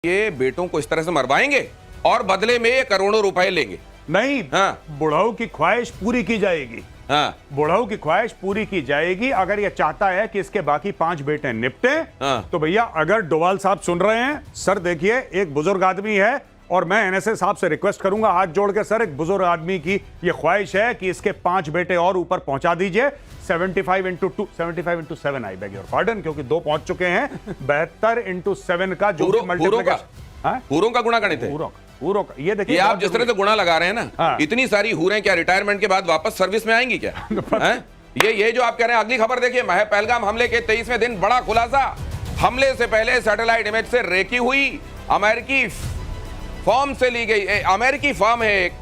ये बेटों को इस तरह से मरवाएंगे और बदले में ये करोड़ों रुपए लेंगे। नहीं, हाँ। बुढ़ाऊ की ख्वाहिश पूरी की जाएगी। हाँ। बुढ़ाऊ की ख्वाहिश पूरी की जाएगी अगर ये चाहता है कि इसके बाकी 5 बेटे निपटे। हाँ। तो भैया अगर डोवाल साहब सुन रहे हैं, सर देखिए एक बुजुर्ग आदमी है और मैं एनएसए साहब से रिक्वेस्ट करूंगा हाथ जोड़ के, सर एक बुजुर्ग आदमी की ये ख्वाहिश है कि इसके 5 बेटे और ऊपर पहुंचा दीजिए। 75 into 7 I beg your pardon, क्योंकि 2 पहुंच चुके हैं। 72 into 7 का जो पूरों का गुणा गणित है। पूरों का ये देखिए, ये आप जिस तरह से गुणा लगा रहे हैं ना, हाँ। इतनी सारी हूरें क्या रिटायरमेंट के बाद वापस सर्विस में आएंगी क्या? हैं? ये जो आप कह रहे हैं। अगली खबर देखिए, पहलगाम हमले के 23वें दिन बड़ा खुलासा। हमले से पहले सैटेलाइट इमेज से रेकी हुई अमेरिकी फॉर्म से ली गई, अमेरिकी फॉर्म है एक,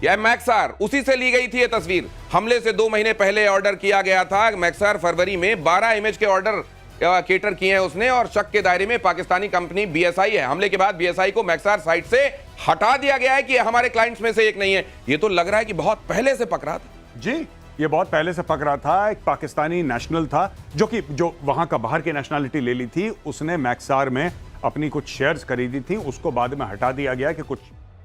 यह मैक्सार, उसी से ली गई थी ये तस्वीर। हमले से 2 महीने पहले ऑर्डर किया गया था। मैक्सार फरवरी में 12 इमेज के ऑर्डर केटर किए हैं उसने, और शक के दायरे में पाकिस्तानी कंपनी बीएसआई है। हमले के बाद बीएसआई को मैक्सार साइट से हटा दिया गया है कि हमारे क्लाइंट्स में से एक नहीं है। ये तो लग रहा है कि बहुत पहले से पकड़ा था। जी, ये बहुत पहले से पकड़ा था। एक पाकिस्तानी नेशनल था जो वहां का बाहर की नेशनलिटी ले ली थी। उसने मैक्सार में अपनी कुछ शेयर्स खरीदी थी, उसको बाद में हटा दिया गया कि कुछ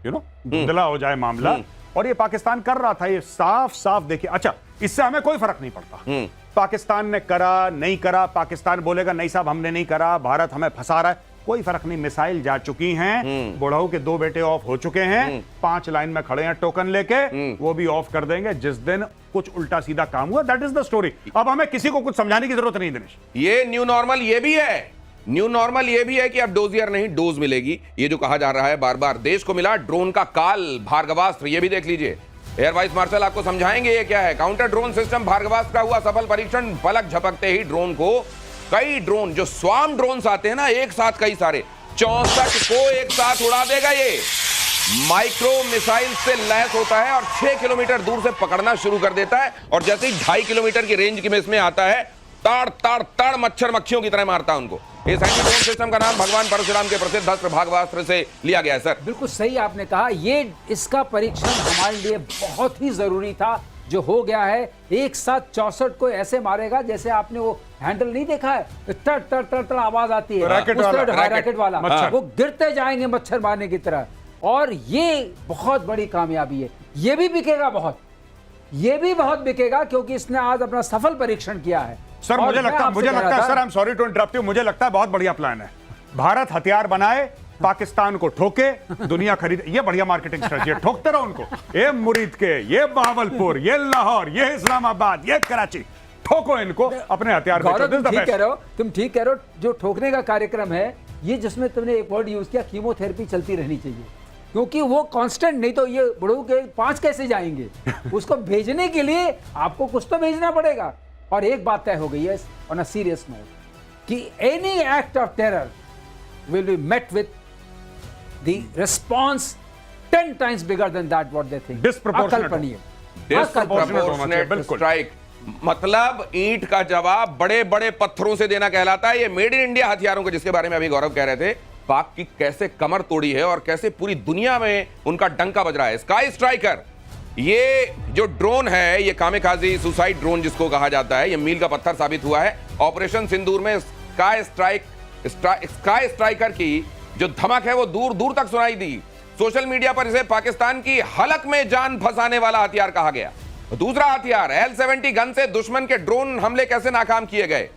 धुंधला हो जाए मामला। और ये पाकिस्तान कर रहा था, ये साफ साफ देखिए। अच्छा, इससे हमें कोई फर्क नहीं पड़ता पाकिस्तान ने करा नहीं करा। पाकिस्तान बोलेगा नहीं साहब हमने नहीं करा, भारत हमें फंसा रहा है, कोई फर्क नहीं। मिसाइल जा चुकी हैं, बुढ़ाऊ के 2 बेटे ऑफ हो चुके हैं, 5 लाइन में खड़े हैं टोकन लेके, वो भी ऑफ कर देंगे जिस दिन कुछ उल्टा सीधा काम हुआ। That is the story. अब हमें किसी को कुछ समझाने की जरूरत नहीं दिनेश। ये न्यू नॉर्मल ये भी है, न्यू नॉर्मल ये भी है कि अब डोजियर नहीं डोज मिलेगी। ये जो कहा जा रहा है बार बार, देश को मिला ड्रोन का काल भार्गवास्त्र, ये भी देख लीजिए। एयर वाइस मार्शल आपको समझाएंगे ये क्या है। काउंटर ड्रोन सिस्टम भार्गवास्त्र का हुआ सफल परीक्षण। पलक झपकते ही ड्रोन को, कई ड्रोन जो स्वाम ड्रोन्स आते हैं ना, एक साथ कई सारे 64 को एक साथ उड़ा देगा। ये माइक्रो मिसाइल से लैस होता है और 6 किलोमीटर दूर से पकड़ना शुरू कर देता है, और जैसे ही 2.5 किलोमीटर की रेंज में इसमें आता है, ताड़ ताड़ ताड़ मच्छर मक्खियों की तरह मारता है उनको। इस एंटी ड्रोन सिस्टम का नाम भगवान परशुराम के प्रसिद्ध अस्त्र भार्गवास्त्र से लिया गया है। सर बिल्कुल सही आपने कहा, ये इसका परीक्षण हमारे लिए बहुत ही जरूरी था। जो हो गया है, एक साथ 64 को ऐसे मारेगा जैसे आपने वो हैंडल नहीं देखा है, टर टर टर टर आवाज आती है, रैकेट वाला, वो गिरते जाएंगे मच्छर मारने की तरह। और ये बहुत बड़ी कामयाबी है। ये भी बिकेगा बहुत, ये भी बहुत बिकेगा, क्योंकि इसने आज अपना सफल परीक्षण किया है। सर मुझे लगता है sir, I am sorry to interrupt you, मुझे लगता है बहुत बढ़िया प्लान है। भारत हथियार बनाए, पाकिस्तान को ठोके, दुनिया खरीदे। ये बढ़िया मार्केटिंग स्ट्रेटजी है। ठोकते रहो उनको, ये मुरीद के, ये बहावलपुर, ये लाहौर, ये इस्लामाबाद, ये कराची, ठोको इनको, अपने हथियार बेचो। तुम ठीक कह रहे हो। जो ठोकने का कार्यक्रम है ये, जिसमें तुमने एक वर्ड यूज किया, कीमोथेरेपी चलती रहनी चाहिए, क्योंकि वो कांस्टेंट, नहीं तो ये बुढ़ऊ के 5 कैसे जाएंगे। उसको भेजने के लिए आपको कुछ तो भेजना पड़ेगा। और एक बात तय हो गई है ऑन अ सीरियस नोट कि any act of terror will be met with the response 10 times bigger than that what they think. Disproportionate strike, मतलब ईंट का जवाब बड़े बड़े पत्थरों से देना कहलाता है। ये मेड इन इंडिया हथियारों के, जिसके बारे में अभी गौरव कह रहे थे, पाक की कैसे कमर तोड़ी है और कैसे पूरी दुनिया में उनका डंका बज रहा है। स्काई स्ट्राइकर, ये जो ड्रोन है, ये कामेकाजी सुसाइड ड्रोन जिसको कहा जाता है, ये मील का पत्थर साबित हुआ है। ऑपरेशन सिंदूर में स्काई स्ट्राइकर की जो धमक है वो दूर दूर तक सुनाई दी। सोशल मीडिया पर इसे पाकिस्तान की हलक में जान फंसाने वाला हथियार कहा गया। दूसरा हथियार L-70 गन से दुश्मन के ड्रोन हमले कैसे नाकाम किए गए।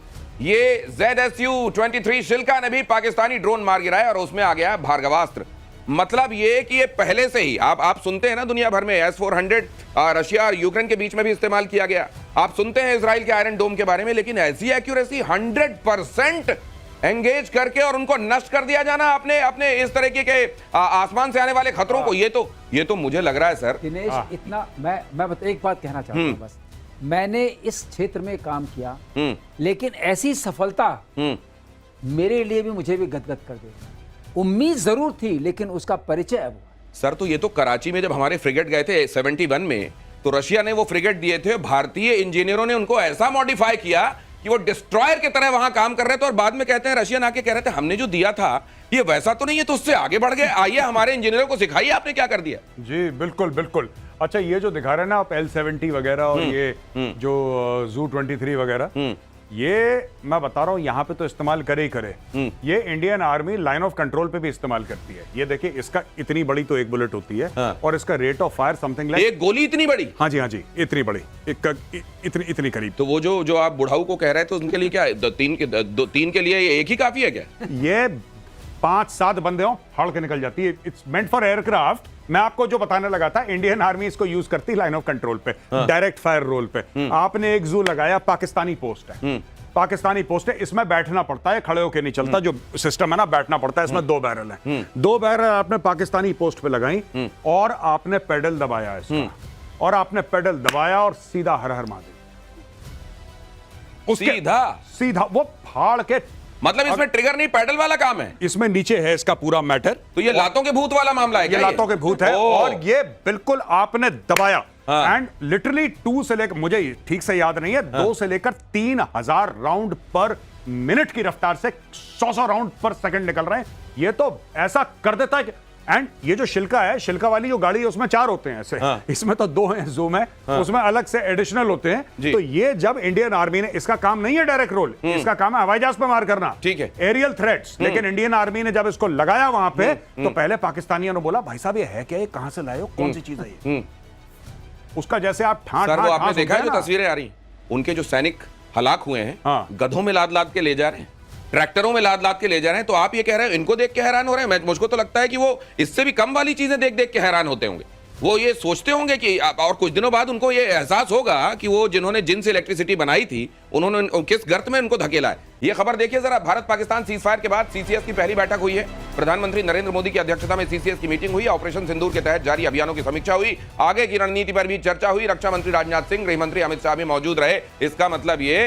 ये ZSU-23 शिल्का ने भी पाकिस्तानी ड्रोन मार गिराया, और उसमें आ गया भार्गवास्त्र। मतलब ये कि ये पहले से ही आप सुनते हैं ना, दुनिया भर में S-400 रशिया और यूक्रेन के बीच में भी इस्तेमाल किया गया। आप सुनते हैं इजराइल के आयरन डोम के बारे में, लेकिन ऐसी एक्यूरेसी 100% एंगेज करके और उनको नष्ट कर दिया जाना अपने इस तरीके के आसमान से आने वाले खतरों को, ये तो मुझे लग रहा है सर दिनेश, इतना मैं एक बात कहना चाहता हूं बस। मैंने इस क्षेत्र में काम किया, लेकिन ऐसी सफलता मेरे लिए भी, मुझे भी गदगद कर देगी। उम्मीद जरूर थी, लेकिन उसका परिचय अब सर, तो ये तो कराची में जब हमारे फ्रिगेट गए थे 71 में, तो रशिया ने वो फ्रिगेट दिए थे, भारतीय इंजीनियरों ने उनको ऐसा मॉडिफाई किया कि वो डिस्ट्रॉयर की तरह वहां काम कर रहे थे, और बाद में कहते हैं रशियन आके कह रहे थे हमने जो दिया था ये वैसा तो नहीं है, तो उससे आगे बढ़ गए। आइए हमारे इंजीनियरों को सिखाइए आपने क्या कर दिया। जी बिल्कुल बिल्कुल। अच्छा, ये जो दिखा रहे हैं ना आप L-70 वगैरह और ये जो ZU-23 वगैरह, ये मैं बता रहा हूं, यहां पे तो इस्तेमाल करे ही करे। ये Indian army line of control पे भी इस्तेमाल करती है। ये देखिए, इसका इतनी बड़ी तो एक बुलेट होती है। हाँ। और इसका rate of fire something like, एक गोली इतनी बड़ी? हाँ जी, इतनी बड़ी, इतनी करीब। तो वो जो आप बुढ़ाऊ को कह रहे थे, उनके लिए क्या है? तीन के लिए एक ही काफी है क्या? ये 5-7 बंदे हो, फाड़ के निकल जाती है। It's meant for aircraft. मैं आपको जो बताने लगा था, इंडियन आर्मी इसको यूज करती है लाइन ऑफ कंट्रोल पे, डायरेक्ट फायर रोल पे। आपने एक जू लगाया, पाकिस्तानी पोस्ट है, पाकिस्तानी पोस्ट है, इसमें बैठना पड़ता है, खड़े होके नहीं चलता। जो सिस्टम है ना, बैठना पड़ता है। इसमें 2 बैरल हैं, 2 बैरल आपने पाकिस्तानी पोस्ट पे लगाई और आपने पेडल दबाया इसका, और आपने पेडल दबाया और सीधा हर हर महादेव। सीधा वो फाड़ के, मतलब इसमें ट्रिगर नहीं, पैडल वाला काम है। इसमें नीचे है इसका पूरा मैटर। तो ये लातों के भूत वाला मामला है क्या? ये लातों के भूत है। और ये बिल्कुल आपने दबाया एंड लिटरली 2 से लेकर, मुझे ठीक से याद नहीं है, 2 से लेकर 3000 राउंड पर मिनट की रफ्तार से 100 राउंड पर सेकंड निकल रहे हैं। ये तो ऐसा कर देता है कि, एंड ये जो शिल्का है, शिल्का वाली जो गाड़ी है, उसमें 4 होते हैं ऐसे। इसमें तो 2 हैं जूम है, उसमें अलग से एडिशनल होते हैं। तो ये जब इंडियन आर्मी ने, इसका काम नहीं है डायरेक्ट रोल, इसका काम है हवाई जहाज पे मार करना, ठीक है, एरियल थ्रेट्स। लेकिन इंडियन आर्मी ने जब इसको लगाया वहां पे, तो पहले पाकिस्तानियों ने बोला, भाई साहब ये है क्या, ये कहां से लाए हो, कौन सी चीज है ये? उसका जैसे आप सर, वो आपने देखा है जो तस्वीरें आ रही, उनके जो सैनिक हलाक हुए हैं, गधों में लाद लाद के ले जा रहे हैं, ट्रैक्टरों में लाद लाद के ले जा रहे हैं। तो आप ये कह रहे हैं इनको देख के हैरान हो रहे हैं? मुझको तो लगता है कि वो इससे भी कम वाली चीजें देख देख के हैरान होते होंगे। वो ये सोचते होंगे कि, और कुछ दिनों बाद उनको ये एहसास होगा कि वो जिन्होंने जिनसे इलेक्ट्रिसिटी बनाई थी, उन्होंने किस गर्त में उनको धकेला है। ये खबर देखिए जरा। भारत पाकिस्तान सीज फायर के बाद सीसीएस की पहली बैठक हुई है। प्रधानमंत्री नरेंद्र मोदी की अध्यक्षता में सीसीएस की मीटिंग हुई। ऑपरेशन सिंदूर के तहत जारी अभियानों की समीक्षा हुई। आगे की रणनीति पर भी चर्चा हुई। रक्षा मंत्री राजनाथ सिंह, गृह मंत्री अमित शाह भी मौजूद रहे। इसका मतलब ये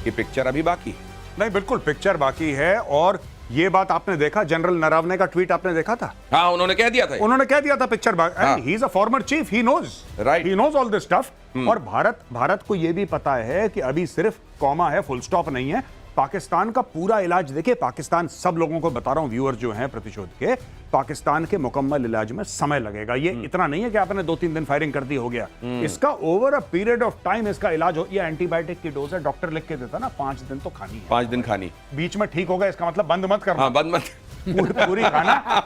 कि पिक्चर अभी बाकी नहीं, बिल्कुल पिक्चर बाकी है। और ये बात आपने देखा, जनरल नरवणे का ट्वीट आपने देखा था? हाँ, उन्होंने कह दिया था पिक्चर बाकी। He is a former chief, he knows, right, he knows all this stuff. और भारत को ये भी पता है कि अभी सिर्फ कॉमा है, फुल स्टॉप नहीं है। पाकिस्तान का पूरा इलाज देखिए, पाकिस्तान, सब लोगों को बता रहा हूं, व्यूअर जो हैं प्रतिशोध के, पाकिस्तान के मुकम्मल इलाज में समय लगेगा। ये इतना नहीं है कि आपने 2-3 दिन फायरिंग कर दी हो गया। इसका over a period of time इसका इलाज हो। ये एंटीबायोटिक की डोज है, डॉक्टर लिख के देता ना, 5 दिन तो खानी है। 5 दिन खानी, बीच में ठीक होगा, इसका मतलब बंद मत करना। हाँ, बंद मत पूरी खाना।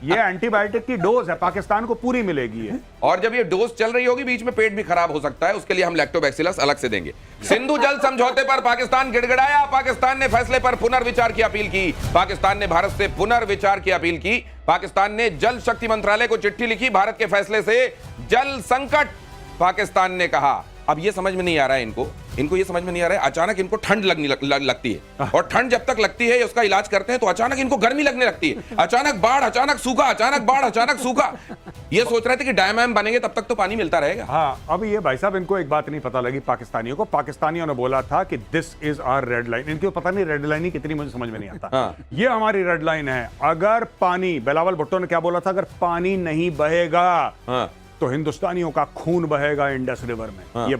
ये एंटीबायोटिक की डोज है, पाकिस्तान को पूरी मिलेगी है। और जब ये डोज चल रही होगी, बीच में पेट भी खराब हो सकता है, उसके लिए हम लैक्टोबैसिलस अलग से देंगे। सिंधु जल समझौते पर पाकिस्तान गिड़गिड़ाया। पाकिस्तान ने फैसले पर पुनर्विचार की अपील की। पाकिस्तान ने भारत से पुनर्विचार की अपील की। पाकिस्तान ने जल शक्ति मंत्रालय को चिट्ठी लिखी। भारत के फैसले से जल संकट, पाकिस्तान ने कहा। अब ये समझ में नहीं आ रहा है इनको ये समझ में नहीं आ रहा है। अचानक इनको ठंड लगती है, और ठंड जब तक लगती है, उसका इलाज करते हैं, तो अचानक इनको गर्मी लगने लगती है। अचानक बाढ़, अचानक सूखा, अचानक बाढ़, अचानक सूखा। ये सोच रहे थे कि डैम बनेंगे तब तक तो पानी मिलता रहेगा। हाँ, अब ये भाई साहब, इनको एक बात नहीं पता लगी पाकिस्तानियों को। पाकिस्तानियों ने बोला था कि this is our red line. इनको पता नहीं रेड लाइन कितनी, मुझे समझ में नहीं आता। हाँ। ये हमारी रेड लाइन है। अगर पानी, बिलावल भुट्टो ने क्या बोला था, अगर पानी नहीं बहेगा, हाँ, तो हिंदुस्तानियों का खून बहेगा इंडस रिवर में। हाँ। ये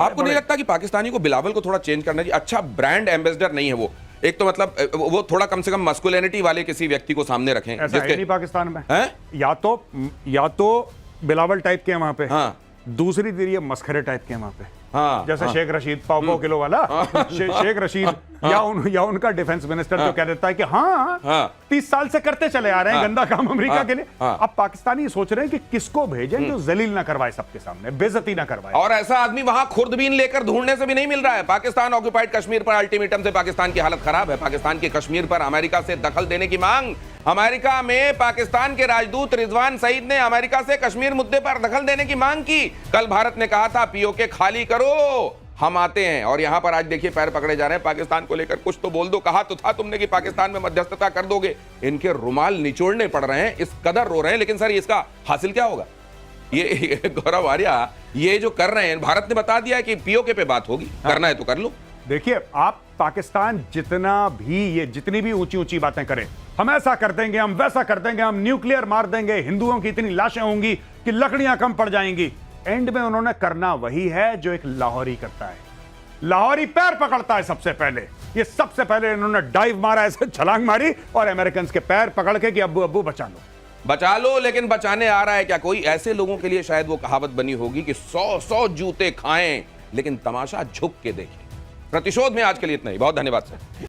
आपको नहीं लगता कि पाकिस्तानी को बिलावल को थोड़ा चेंज करना चाहिए? अच्छा ब्रांड एम्बेसडर नहीं है वो, एक तो मतलब वो थोड़ा कम से कम मस्कुलिनिटी वाले किसी व्यक्ति को सामने रखें। ऐसा है नहीं पाकिस्तान में है? या तो बिलावल टाइप के वहां पे, हाँ, दूसरी तीर ये मस्खरे टाइप के वहां पे, हाँ, जैसे हाँ, शेख रशीद, पाव किलो वाला, हाँ, शेख रशीद, हाँ, या उनका डिफेंस मिनिस्टर, हाँ, जो कह देता है कि हाँ, हाँ, 30 साल से करते चले आ रहे हैं, हाँ, गंदा काम अमेरिका, हाँ, के लिए। हाँ, अब पाकिस्तानी सोच रहे हैं कि किसको भेजें जो जलील ना करवाए, सबके सामने बेइज्जती ना करवाए। और ऐसा आदमी वहां खुर्दबीन लेकर ढूंढने से भी नहीं मिल रहा है। पाकिस्तान ऑक्युपाइड कश्मीर पर अल्टीमेटम से पाकिस्तान की हालत खराब है। पाकिस्तान के कश्मीर पर अमेरिका से दखल देने की मांग। अमेरिका में पाकिस्तान के राजदूत रिजवान सईद ने अमेरिका से कश्मीर मुद्दे पर दखल देने की मांग की। कल भारत ने कहा था पीओके खाली करो, हम आते हैं। और यहां पर आज देखिए पैर पकड़े जा रहे हैं पाकिस्तान को लेकर। कुछ तो बोल दो, कहा तो था तुमने कि पाकिस्तान में मध्यस्थता कर दोगे। इनके रुमाल निचोड़ने पड़ रहे हैं, इस कदर रो रहे हैं। लेकिन सर इसका हासिल क्या होगा? ये गौरव आर्या ये जो कर रहे हैं, भारत ने बता दिया है कि पीओके पे बात होगी, करना है तो कर लो। देखिए, आप पाकिस्तान जितनी भी ऊंची ऊंची बातें करें, हम ऐसा कर देंगे, हम वैसा कर देंगे, हम न्यूक्लियर मार देंगे, हिंदुओं की इतनी लाशें होंगी कि लकड़ियां कम पड़ जाएंगी, एंड में उन्होंने करना वही है जो एक लाहौरी करता है। लाहौरी पैर पकड़ता है सबसे पहले। ये सबसे पहले इन्होंने डाइव मारा, ऐसे छलांग मारी, और अमेरिकन के पैर पकड़ के कि अब्बू अब्बू बचा लो। लेकिन बचाने आ रहा है क्या कोई? ऐसे लोगों के लिए शायद वो कहावत बनी होगी कि 100 जूते खाएं लेकिन तमाशा झुक के देखें। प्रतिशोध में आज के लिए इतना ही। बहुत धन्यवाद सर।